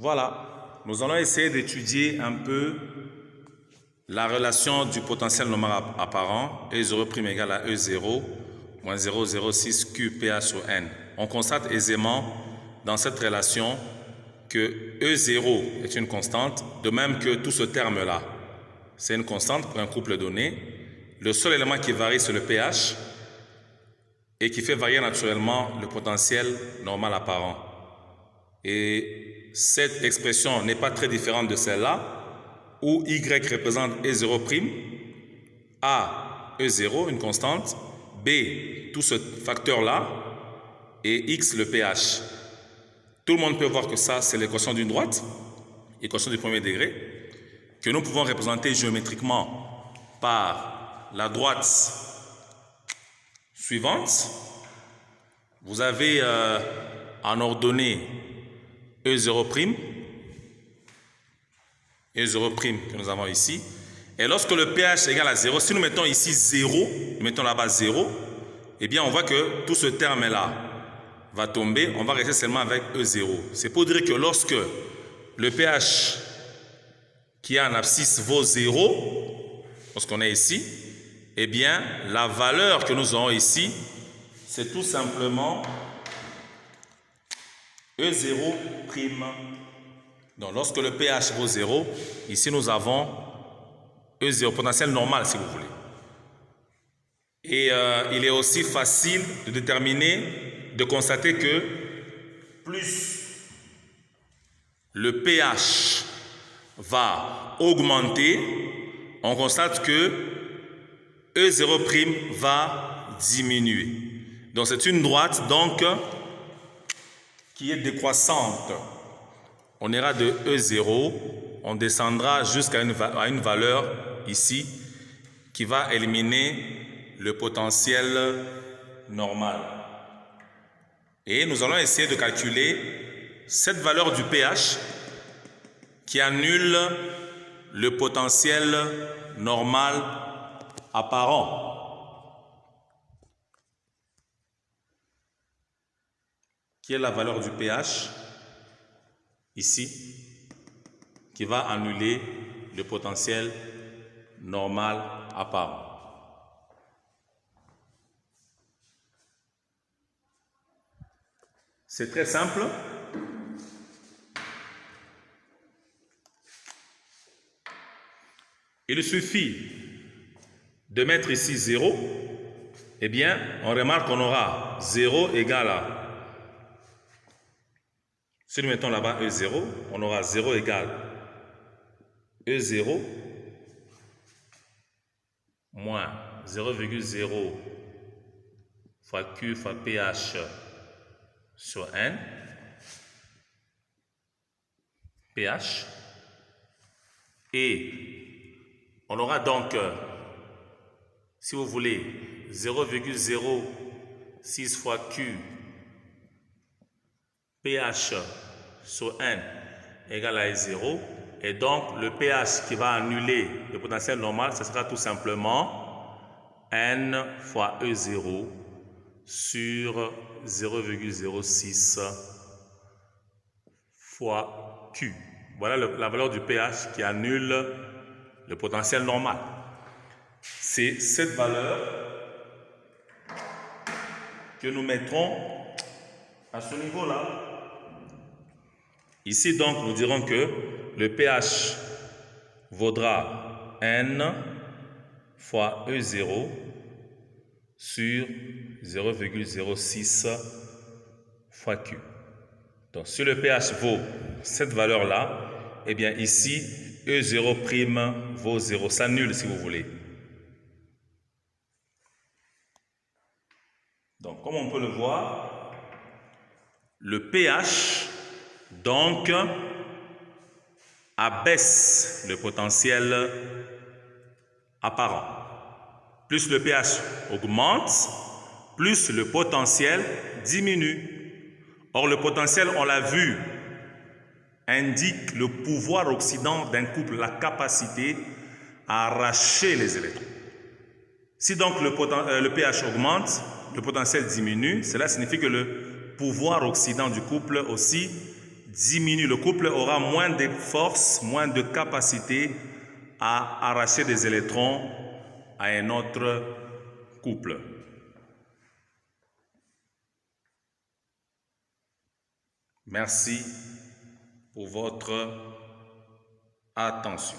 Voilà, nous allons essayer d'étudier un peu la relation du potentiel normal apparent E0' égale à E0 moins 0,06 QPH sur N. On constate aisément dans cette relation que E0 est une constante, de même que tout ce terme-là, c'est une constante pour un couple donné. Le seul élément qui varie, c'est le pH et qui fait varier naturellement le potentiel normal apparent. Et cette expression n'est pas très différente de celle-là, où Y représente E0', A, E0, une constante, B, tout ce facteur-là, et X, le pH. Tout le monde peut voir que ça, c'est l'équation d'une droite, équation du premier degré, que nous pouvons représenter géométriquement par la droite suivante. Vous avez en ordonnée E0', que nous avons ici. Et lorsque le pH est égal à 0, si nous mettons ici 0, nous mettons là-bas 0, eh bien on voit que tout ce terme-là va tomber, on va rester seulement avec E0. C'est pour dire que lorsque le pH qui est en abscisse vaut 0, lorsqu'on est ici, eh bien la valeur que nous aurons ici, c'est tout simplement E0'. Donc lorsque le pH vaut 0, ici nous avons E0, potentiel normal si vous voulez. Et il est aussi facile de déterminer, de constater que plus le pH va augmenter, on constate que E0' va diminuer. Donc c'est une droite donc qui est décroissante. On ira de E0, on descendra jusqu'à une valeur ici qui va éliminer le potentiel normal. Et nous allons essayer de calculer cette valeur du pH qui annule le potentiel normal apparent. Qui est la valeur du pH ici, qui va annuler le potentiel normal apparent. C'est très simple. Il suffit de mettre ici 0, eh bien, on remarque qu'on aura 0 égale à, si nous mettons là-bas E0, on aura 0 égale E0 moins 0,0 fois Q fois pH sur N, pH, et on aura donc, si vous voulez, 0,06 fois Q pH sur N égale à 0, et donc le pH qui va annuler le potentiel normal, ce sera tout simplement N fois E0 sur 0,06 fois Q. Voilà la valeur du pH qui annule le potentiel normal. C'est cette valeur que nous mettrons à ce niveau-là. Ici, donc, nous dirons que le pH vaudra N fois E0 sur 0,06 fois Q. Donc, si le pH vaut cette valeur-là, eh bien ici, E0' vaut 0. Ça annule si vous voulez. Donc, comme on peut le voir, le pH, donc, abaisse le potentiel apparent. Plus le pH augmente, plus le potentiel diminue. Or, le potentiel, on l'a vu, indique le pouvoir oxydant d'un couple, la capacité à arracher les électrons. Si donc le pH augmente, le potentiel diminue, cela signifie que le pouvoir oxydant du couple aussi diminue. Le couple aura moins de force, moins de capacité à arracher des électrons à un autre couple. Merci pour votre attention.